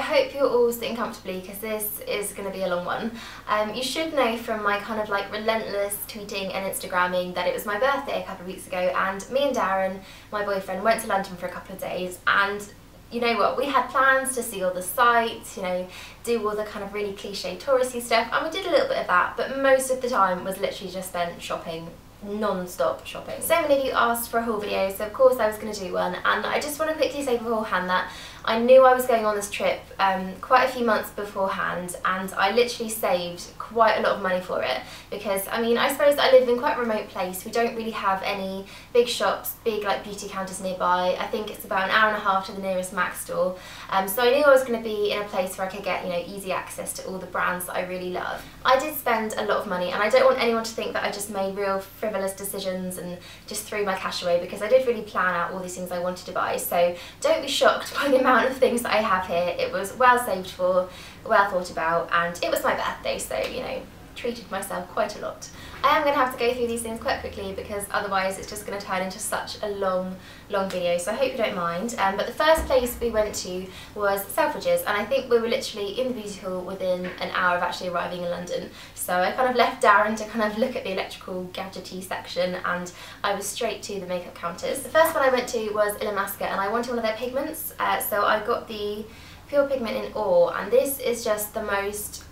hope you're all sitting comfortably because this is going to be a long one. You should know from my kind of like relentless tweeting and Instagramming that it was my birthday a couple of weeks ago, and me and Darren, my boyfriend, went to London for a couple of days, and you know what, we had plans to see all the sights, you know, do all the kind of really cliche touristy stuff, and we did a little bit of that, but most of the time was literally just spent shopping, non-stop shopping. So many of you asked for a haul video, so of course I was going to do one, and I just want to quickly say beforehand that I knew I was going on this trip quite a few months beforehand, and I literally saved quite a lot of money for it because, I mean, I suppose I live in quite a remote place. We don't really have any big shops, big like beauty counters nearby. I think it's about an hour and a half to the nearest MAC store, so I knew I was going to be in a place where I could get, you know, easy access to all the brands that I really love. I did spend a lot of money, and I don't want anyone to think that I just made real frivolous decisions and just threw my cash away, because I did really plan out all these things I wanted to buy, so don't be shocked by the amount of things that I have here. It was well saved for, well thought about, and it was my birthday, so, you know, treated myself quite a lot. I am going to have to go through these things quite quickly because otherwise it's just going to turn into such a long video, so I hope you don't mind. But the first place we went to was Selfridges, and I think we were literally in the beauty hall within an hour of actually arriving in London. So I kind of left Darren to kind of look at the electrical gadgety section, and I was straight to the makeup counters. The first one I went to was Illamasqua, and I wanted one of their pigments, so I got the Pure Pigment in Ore, and this is just the most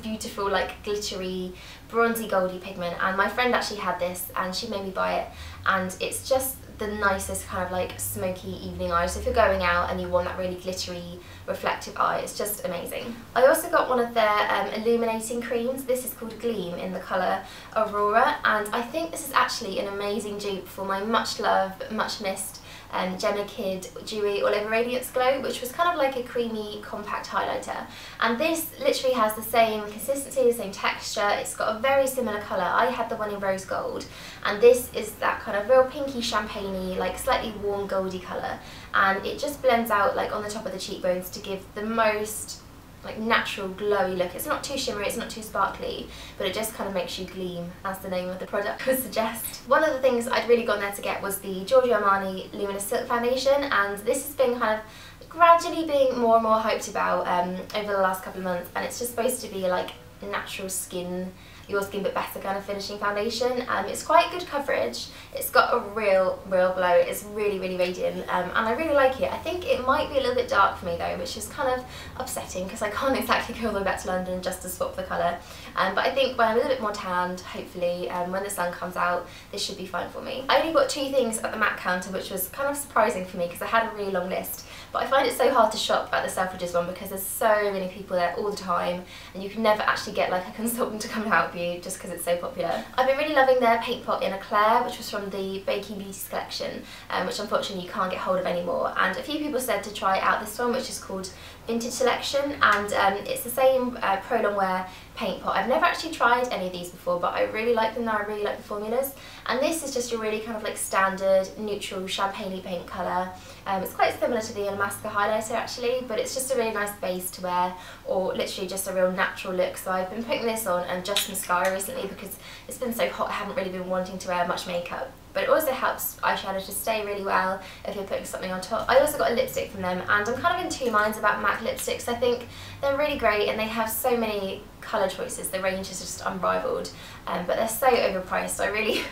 beautiful, like glittery, bronzy goldy pigment, and my friend actually had this and she made me buy it, and it's just the nicest kind of like smoky evening eye. So if you're going out and you want that really glittery, reflective eye, it's just amazing. I also got one of their illuminating creams. This is called Gleam in the colour Aurora, and I think this is actually an amazing dupe for my much loved, much missed Jemma Kid Dewey All Over Radiance Glow, which was kind of like a creamy compact highlighter, and this literally has the same consistency, the same texture. It's got a very similar colour. I had the one in rose gold, and this is that kind of real pinky champagne-y, like slightly warm goldy colour, and it just blends out like on the top of the cheekbones to give the most like natural glowy look. It's not too shimmery, it's not too sparkly, but it just kind of makes you gleam, as the name of the product would suggest. One of the things I'd really gone there to get was the Giorgio Armani Luminous Silk Foundation, and this has been kind of gradually being more and more hyped about over the last couple of months, and it's just supposed to be like natural skin, your skin but better kind of finishing foundation. It's quite good coverage, it's got a real glow, it's really radiant, and I really like it. I think it might be a little bit dark for me though, which is kind of upsetting because I can't exactly go all the way back to London just to swap the colour, but I think when I'm a little bit more tanned, hopefully when the sun comes out, this should be fine for me. I only got 2 things at the MAC counter, which was kind of surprising for me because I had a really long list, but I find it so hard to shop at the Selfridges one because there's so many people there all the time, and you can never actually get like a consultant to come and help you just because it's so popular. I've been really loving their paint pot in Éclair, which was from the Baking Beauties collection, which unfortunately you can't get hold of anymore, and a few people said to try out this one, which is called Vintage Selection, and it's the same Pro Longwear paint pot. I've never actually tried any of these before, but I really like them now. I really like the formulas, and this is just a really kind of like standard neutral champagne-y paint colour. It's quite similar to the Illamasqua highlighter actually, but it's just a really nice base to wear, or literally just a real natural look. So I've been putting this on and just mascara recently because it's been so hot I haven't really been wanting to wear much makeup. But it also helps eyeshadow to stay really well if you're putting something on top. I also got a lipstick from them, and I'm kind of in 2 minds about MAC lipsticks. I think they're really great and they have so many colour choices, the range is just unrivaled, but they're so overpriced.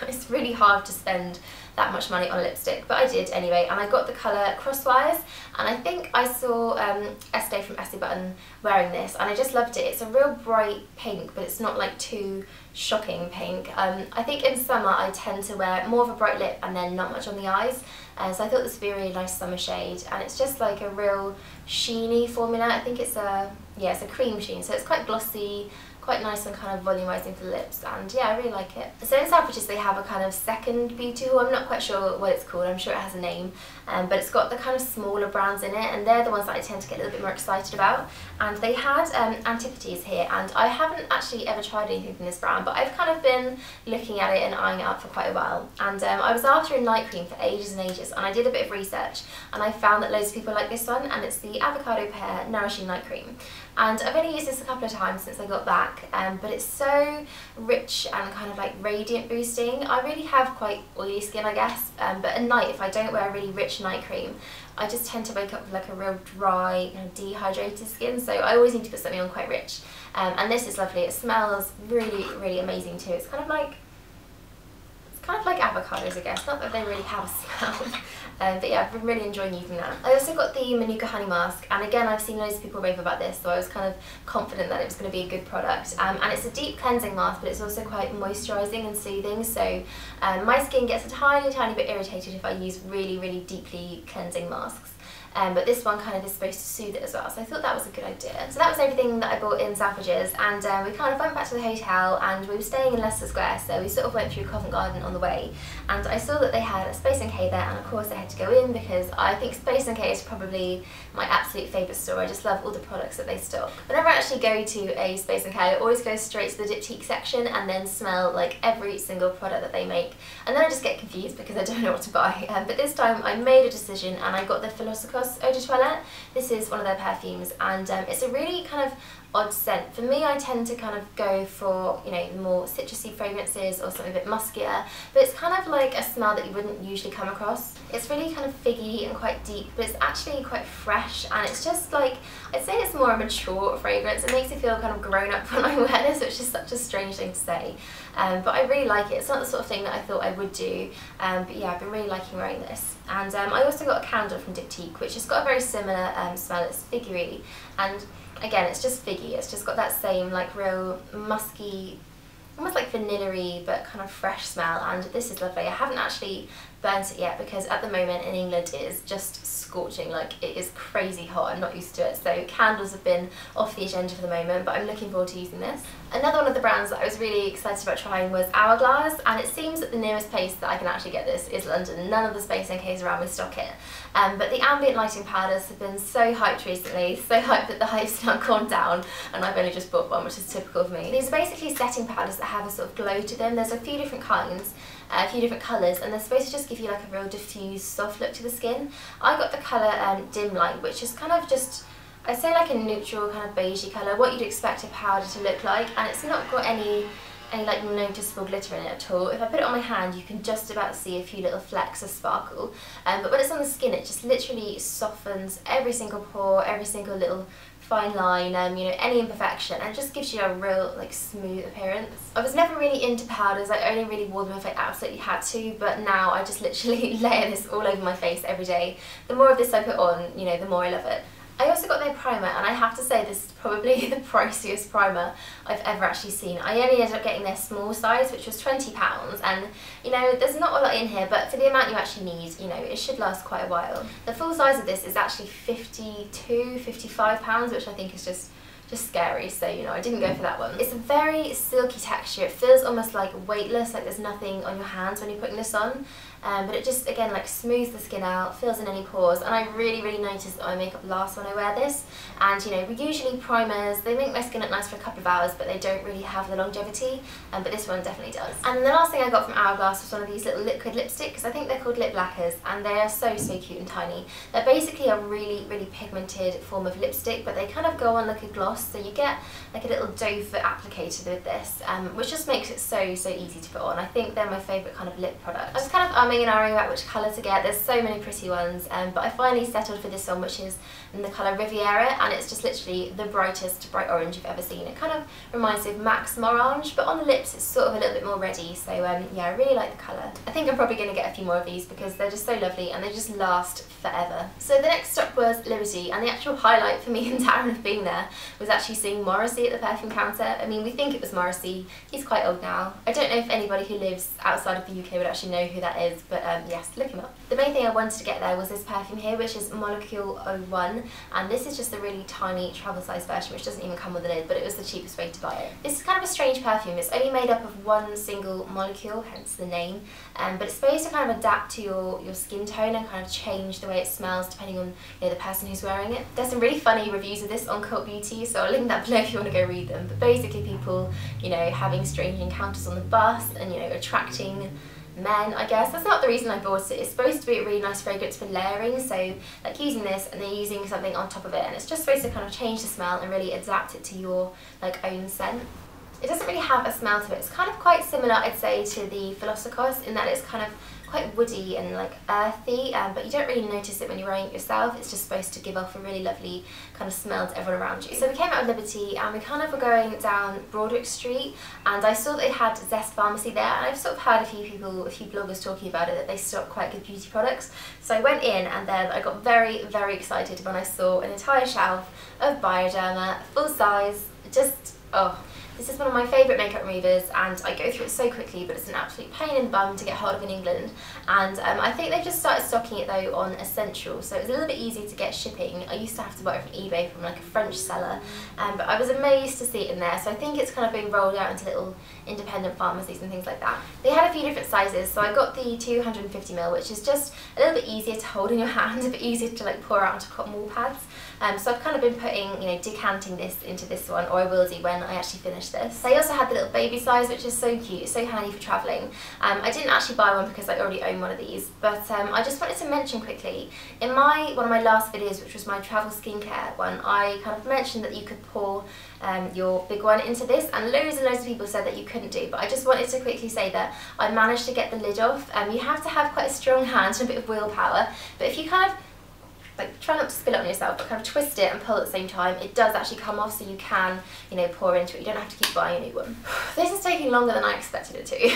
It's really hard to spend that much money on a lipstick, but I did anyway, and I got the colour Crosswise, and I think I saw Estee from Essie Button wearing this, and I just loved it. It's a real bright pink, but it's not like too shocking pink. I think in summer I tend to wear more of a bright lip and then not much on the eyes, so I thought this would be a really nice summer shade, and it's just like a real sheeny formula. I think it's a cream sheen, so it's quite glossy, quite nice and kind of volumizing for the lips, and yeah, I really like it. So in Selfridges they have a kind of second beauty hall. I'm not quite sure what it's called, I'm sure it has a name, but it's got the kind of smaller brands in it, and they're the ones that I tend to get a little bit more excited about. And they had Antipodes here, and I haven't actually ever tried anything from this brand, but I've kind of been looking at it and eyeing it up for quite a while, and I was after a night cream for ages and ages, and I did a bit of research and I found that loads of people like this one, and it's the Avocado Pear Nourishing Night Cream. and I've only used this a couple of times since I got back, but it's so rich and kind of like radiant boosting. I really have quite oily skin, I guess, but at night if I don't wear a really rich night cream, I just tend to wake up with like a real dry, dehydrated skin, so I always need to put something on quite rich. And this is lovely. It smells really, really amazing too. It's kind of like avocados, I guess. Not that they really have a smell. But yeah, I've been really enjoying using that. I also got the Manuka Honey Mask, and again, I've seen loads of people rave about this, so I was kind of confident that it was going to be a good product. And it's a deep cleansing mask, but it's also quite moisturising and soothing, so my skin gets a tiny, tiny bit irritated if I use really, really deeply cleansing masks. But this one kind of is supposed to soothe it as well, so I thought that was a good idea. So that was everything that I bought in Selfridges, and we kind of went back to the hotel, and we were staying in Leicester Square, so we sort of went through Covent Garden on the way, and I saw that they had a Space NK there, and of course I had to go in because I think Space NK is probably my absolute favourite store. I just love all the products that they stock. Whenever I actually go to a Space NK, I always go straight to the diptyque section and then smell like every single product that they make, and then I just get confused because I don't know what to buy. But this time I made a decision and I got the Philosopher Eau de Toilette. This is one of their perfumes, and it's a really kind of odd scent. For me, I tend to kind of go for, more citrusy fragrances or something a bit muskier, but it's kind of like a smell that you wouldn't usually come across. It's really kind of figgy and quite deep, but it's actually quite fresh, and it's just like, I'd say it's more a mature fragrance. It makes me feel kind of grown up when I wear this, which is such a strange thing to say. But I really like it. It's not the sort of thing that I thought I would do, but yeah, I've been really liking wearing this. And I also got a candle from Diptyque, which has got a very similar smell. It's figgery, and again, it's just figgy. It's just got that same like real musky, almost like vanilla-y but kind of fresh smell, and this is lovely. I haven't actually burnt it yet because at the moment in England it is just scorching, like it is crazy hot. I'm not used to it, so candles have been off the agenda for the moment, but I'm looking forward to using this. Another one of the brands that I was really excited about trying was Hourglass, and it seems that the nearest place that I can actually get this is London. None of the Space NKs around me stock it. But the ambient lighting powders have been so hyped recently, so hyped that the hype's now gone down, and I've only just bought one, which is typical of me. These are basically setting powders that have a sort of glow to them. There's a few different kinds, a few different colours, and they're supposed to just give you like a real diffused, soft look to the skin. I got the colour Dim Light, which is kind of just, I'd say like a neutral kind of beigey colour, what you'd expect a powder to look like, and it's not got any like noticeable glitter in it at all. If I put it on my hand, you can just about see a few little flecks of sparkle, but when it's on the skin, it just literally softens every single pore, every single little fine line, any imperfection, and it just gives you a real like smooth appearance. I was never really into powders. I only really wore them if I absolutely had to, but now I just literally layer this all over my face every day. The more of this I put on, the more I love it. I also got their primer, and I have to say this is probably the priciest primer I've ever actually seen. I only ended up getting their small size, which was £20, and there's not a lot in here, but for the amount you actually need, it should last quite a while. The full size of this is actually £55, which I think is just scary, so I didn't go for that one. It's a very silky texture. It feels almost like weightless, like there's nothing on your hands when you're putting this on, but it just again like smooths the skin out, fills in any pores, and I really notice that my makeup lasts when I wear this. And we usually primers, they make my skin look nice for a couple of hours, but they don't really have the longevity, but this one definitely does. And the last thing I got from Hourglass was one of these little liquid lipsticks. I think they're called lip lacquers, and they are so cute and tiny. They're basically a really pigmented form of lipstick, but they kind of go on like a gloss, so you get like a little doe foot applicator with this, which just makes it so easy to put on. I think they're my favourite kind of lip product. I was kind of umming and ahhing about which colour to get. There's so many pretty ones, but I finally settled for this one, which is in the colour Riviera, and it's just literally the brightest bright orange you've ever seen. It kind of reminds me of Max Orange, but on the lips it's sort of a little bit more reddy, so yeah, I really like the colour. I think I'm probably going to get a few more of these because they're just so lovely and they just last forever. So the next stop was Liberty, and the actual highlight for me and Darren of being there was actually seeing Morrissey at the perfume counter. I mean, we think it was Morrissey. He's quite old now. I don't know if anybody who lives outside of the UK would actually know who that is, but yes, look him up. The main thing I wanted to get there was this perfume here, which is Molecule 01, and this is just a really tiny travel size version, which doesn't even come with a lid, but it was the cheapest way to buy it. This is kind of a strange perfume. It's only made up of one single molecule, hence the name, but it's supposed to kind of adapt to your skin tone and kind of change the way it smells depending on the person who's wearing it. There's some really funny reviews of this on Cult Beauty, so I'll link that below if you want to go read them. But basically people, having strange encounters on the bus and, attracting men, I guess. That's not the reason I bought it. It's supposed to be a really nice fragrance for layering, so like using this and then using something on top of it, and it's just supposed to kind of change the smell and really adapt it to your like own scent. It doesn't really have a smell to it. It's kind of quite similar, I'd say, to the Philosopher's in that it's kind of quite woody and like earthy, but you don't really notice it when you're wearing it yourself. It's just supposed to give off a really lovely kind of smell to everyone around you. So we came out of Liberty and we kind of were going down Broadwick Street, and I saw that they had Zest Pharmacy there, and I've sort of heard a few people, a few bloggers talking about it, that they stock quite good beauty products. So I went in and then I got very, very excited when I saw an entire shelf of Bioderma, full size, just, oh. This is one of my favourite makeup removers, and I go through it so quickly, but it's an absolute pain in the bum to get hold of in England. And I think they've just started stocking it though on Essential, so it's a little bit easier to get shipping. I used to have to buy it from eBay from like a French seller, but I was amazed to see it in there. So I think it's kind of being rolled out into little independent pharmacies and things like that. They had a few different sizes, so I got the 250ml, which is just a little bit easier to hold in your hand, a bit easier to like pour out onto cotton wool pads. So I've kind of been putting, you know, decanting this into this one, or I will do when I actually finish this. They also had the little baby size, which is so cute, so handy for travelling. I didn't actually buy one because I already own one of these, but I just wanted to mention quickly, in one of my last videos, which was my travel skincare one, I kind of mentioned that you could pour your big one into this, and loads of people said that you couldn't do, but I just wanted to quickly say that I managed to get the lid off. You have to have quite a strong hand and a bit of willpower, but if you kind of like try not to spill it on yourself, but kind of twist it and pull at the same time, it does actually come off, so you can, you know, pour into it. You don't have to keep buying a new one. This is taking longer than I expected it to.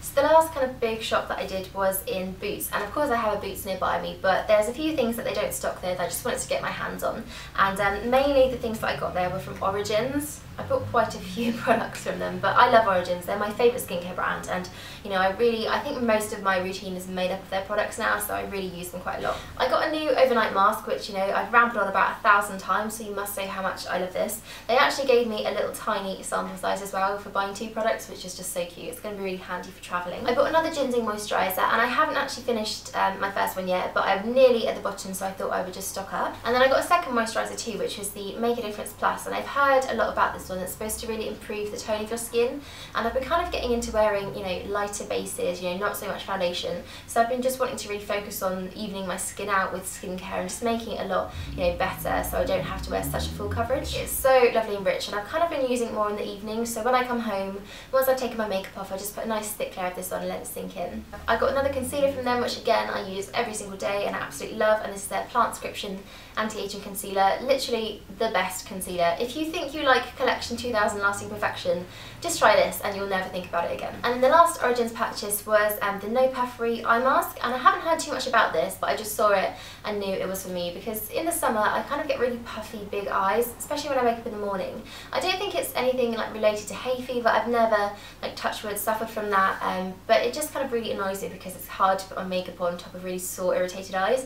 So the last kind of big shop that I did was in Boots, and of course I have a Boots nearby me, but there's a few things that they don't stock there that I just wanted to get my hands on, and mainly the things that I got there were from Origins. I bought quite a few products from them, but I love Origins. They're my favourite skincare brand, and you know, I think most of my routine is made up of their products now, so I really use them quite a lot. I got a new overnight mask, which, you know, I've rambled on about 1,000 times, so you must know how much I love this. They actually gave me a little tiny sample size as well for buying 2 products, which is just so cute. It's going to be really handy for travelling. I bought another ginseng moisturiser, and I haven't actually finished my first one yet, but I'm nearly at the bottom, so I thought I would just stock up. And then I got a second moisturiser too, which is the Make a Difference Plus, and I've heard a lot about this one. It's supposed to really improve the tone of your skin, and I've been kind of getting into wearing, you know, lighter bases, you know, not so much foundation, so I've been just wanting to really focus on evening my skin out with skincare and just making it a lot, you know, better, so I don't have to wear such a full coverage. It's so lovely and rich, and I've kind of been using it more in the evening, so when I come home, once I've taken my makeup off, I just put a nice thick layer of this on and let it sink in. I got another concealer from them, which again I use every single day and I absolutely love, and this is their Plantscription anti-aging concealer. Literally the best concealer. If you think you like Collection 2000 Lasting Perfection, just try this and you'll never think about it again. And the last Origins purchase was the No Puffery eye mask, and I haven't heard too much about this, but I just saw it and knew it was for me, because in the summer I kind of get really puffy big eyes, especially when I wake up in the morning. I don't think it's anything like related to hay fever. I've never, like, touch wood, suffered from that, but it just kind of really annoys me because it's hard to put my makeup on top of really sore, irritated eyes.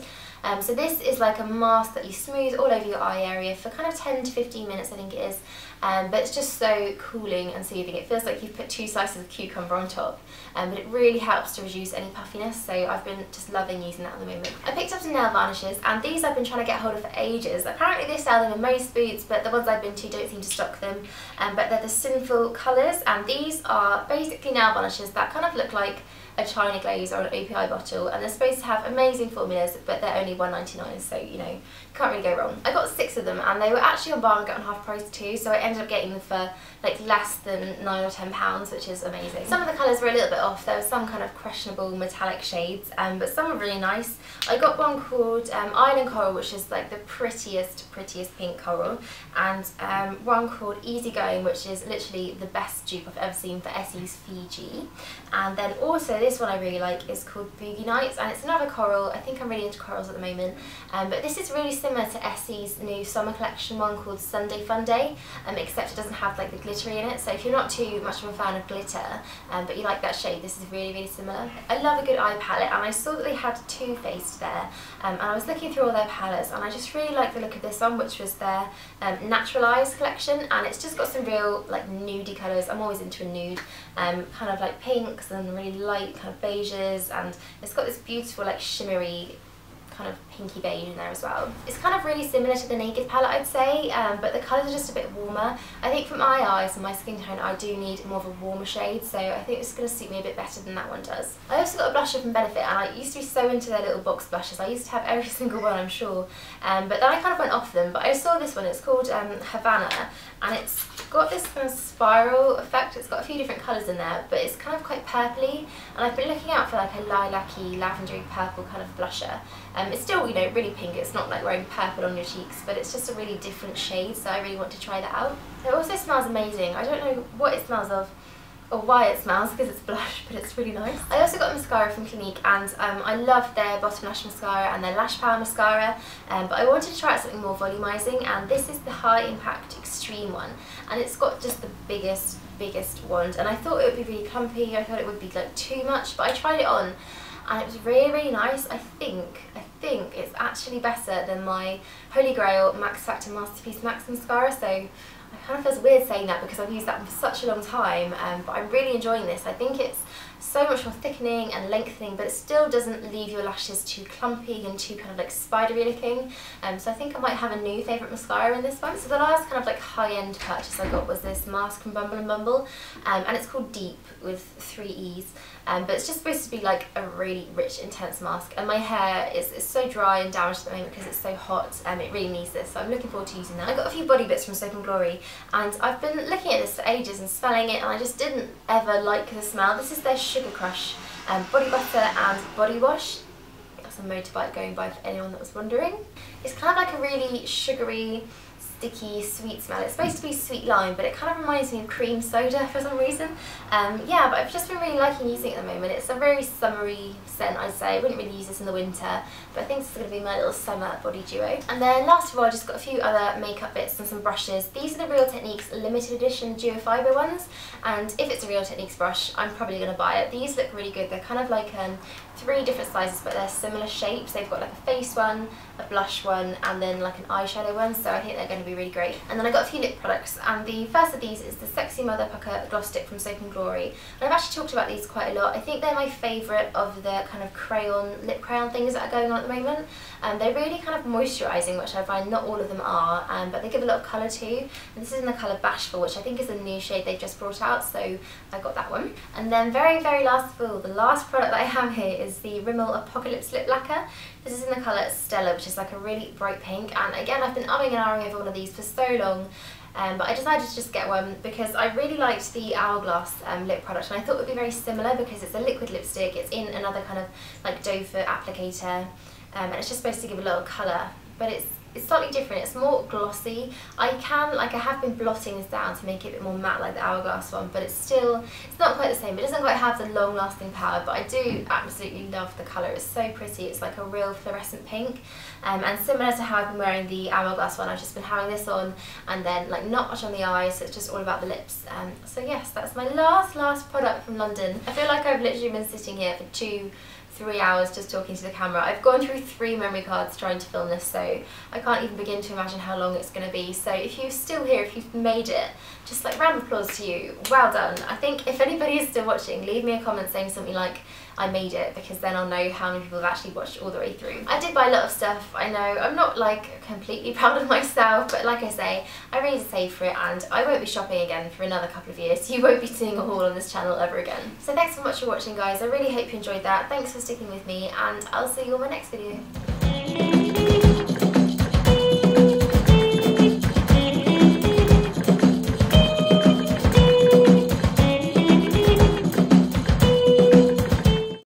So this is like a mask that you smooth all over your eye area for kind of 10 to 15 minutes, I think it is, but it's just so cooling and soothing. It feels like you've put 2 slices of cucumber on top, but it really helps to reduce any puffiness, so I've been just loving using that at the moment. I picked up some nail varnishes, and these I've been trying to get hold of for ages. Apparently they sell them in most Boots, but the ones I've been to don't seem to stock them, but they're the Sinful colours, and these are basically nail varnishes that kind of look like a China glaze or an OPI bottle, and they're supposed to have amazing formulas, but they're only $1.99, so you know, can't really go wrong. I got 6 of them, and they were actually on buy one get one half price too, so I ended up getting them for like less than £9 or £10, which is amazing. Some of the colours were a little bit off. There were some kind of questionable metallic shades, but some were really nice. I got one called Island Coral, which is like the prettiest pink coral, and one called Easygoing, which is literally the best dupe I've ever seen for Essie's Fiji. And then also this one I really like is called Boogie Nights, and it's another coral. I think I'm really into corals at the moment, but this is really similar to Essie's new summer collection one called Sunday Fun Day, except it doesn't have like the glittery in it, so if you're not too much of a fan of glitter, but you like that shade, this is really similar. I love a good eye palette, and I saw that they had Too Faced there, and I was looking through all their palettes, and I just really like the look of this one, which was their Natural Eyes collection, and it's just got some real like nudie colours. I'm always into a nude, kind of like pinks and really light kind of beiges, and it's got this beautiful like shimmery kind of pinky beige in there as well. It's kind of really similar to the Naked palette, I'd say, but the colours are just a bit warmer. I think for my eyes and my skin tone, I do need more of a warmer shade, so I think it's going to suit me a bit better than that one does. I also got a blusher from Benefit, and I used to be so into their little box blushes. I used to have every single one, I'm sure, but then I kind of went off them. But I saw this one, it's called Havana, and it's got this kind of spiral effect. It's got a few different colours in there, but it's kind of quite purpley, and I've been looking out for like a lilac-y, lavendery purple kind of blusher. It's still, you know, really pink. It's not like wearing purple on your cheeks, but it's just a really different shade, so I really want to try that out. It also smells amazing. I don't know what it smells of or why it smells, because it's blush, but it's really nice. I also got mascara from Clinique, and I love their Bottom Lash Mascara and their Lash Power Mascara, but I wanted to try out something more volumizing, and this is the High Impact Extreme one, and it's got just the biggest wand, and I thought it would be really clumpy. I thought it would be like too much, but I tried it on and it was really nice. I think it's actually better than my Holy Grail Max Factor Masterpiece Max Mascara, so it kind of feels weird saying that because I've used that for such a long time, but I'm really enjoying this. I think it's so much more thickening and lengthening, but it still doesn't leave your lashes too clumpy and too kind of like spidery looking, so I think I might have a new favourite mascara in this one. So the last kind of like high-end purchase I got was this mask from Bumble and Bumble, and it's called Deep with 3 E's, but it's just supposed to be like a really rich, intense mask, and my hair is so dry and damaged at the moment because it's so hot, it really needs this, so I'm looking forward to using that. I got a few body bits from Soap and Glory, and I've been looking at this for ages and smelling it, and I just didn't ever like the smell. This is their Sugar Crush body butter and body wash. That's a motorbike going by for anyone that was wondering. It's kind of like a really sugary, sticky, sweet smell. It's supposed to be sweet lime, but it kind of reminds me of cream soda for some reason. Yeah, but I've just been really liking using it at the moment. It's a very summery scent, I'd say. I wouldn't really use this in the winter, but I think this is going to be my little summer body duo. And then last of all, I just got a few other makeup bits and some brushes. These are the Real Techniques limited edition duo fibre ones, and if it's a Real Techniques brush, I'm probably going to buy it. These look really good. They're kind of like 3 different sizes, but they're similar shapes. They've got like a face one, a blush one, and then like an eyeshadow one, so I think they're going to be really great. And then I got a few lip products, and the first of these is the Sexy Mother Pucker Gloss Stick from Soap and Glory. And I've actually talked about these quite a lot. I think they're my favourite of the kind of lip crayon things that are going on at the moment. They're really kind of moisturising, which I find not all of them are, but they give a lot of colour too. And this is in the colour Bashful, which I think is a new shade they've just brought out, so I got that one. And then very last of all, the last product that I have here is the Rimmel Apocalypse Lip Lacquer. This is in the colour Stella, which is like a really bright pink, and again I've been umming and ahhing over one of these for so long, but I decided to just get one because I really liked the Hourglass lip product, and I thought it would be very similar because it's a liquid lipstick, it's in another kind of like doe foot applicator, and it's just supposed to give a lot of colour, but it's slightly different. It's more glossy. I have been blotting this down to make it a bit more matte like the Hourglass one, but it's not quite the same. It doesn't quite have the long lasting power, but I do absolutely love the colour. It's so pretty. It's like a real fluorescent pink, and similar to how I've been wearing the Hourglass one, I've just been having this on and then like not much on the eyes, so it's just all about the lips. So yes, that's my last product from London. I feel like I've literally been sitting here for 2-3 hours just talking to the camera. I've gone through 3 memory cards trying to film this, so I can't even begin to imagine how long it's going to be. So if you're still here, if you've made it, just like round of applause to you. Well done. I think if anybody is still watching, leave me a comment saying something like, I made it, because then I'll know how many people have actually watched all the way through. I did buy a lot of stuff, I know. I'm not like completely proud of myself, but like I say, I really did save for it, and I won't be shopping again for another couple of years. You won't be seeing a haul on this channel ever again. So thanks so much for watching, guys. I really hope you enjoyed that. Thanks for sticking with me, and I'll see you on my next video.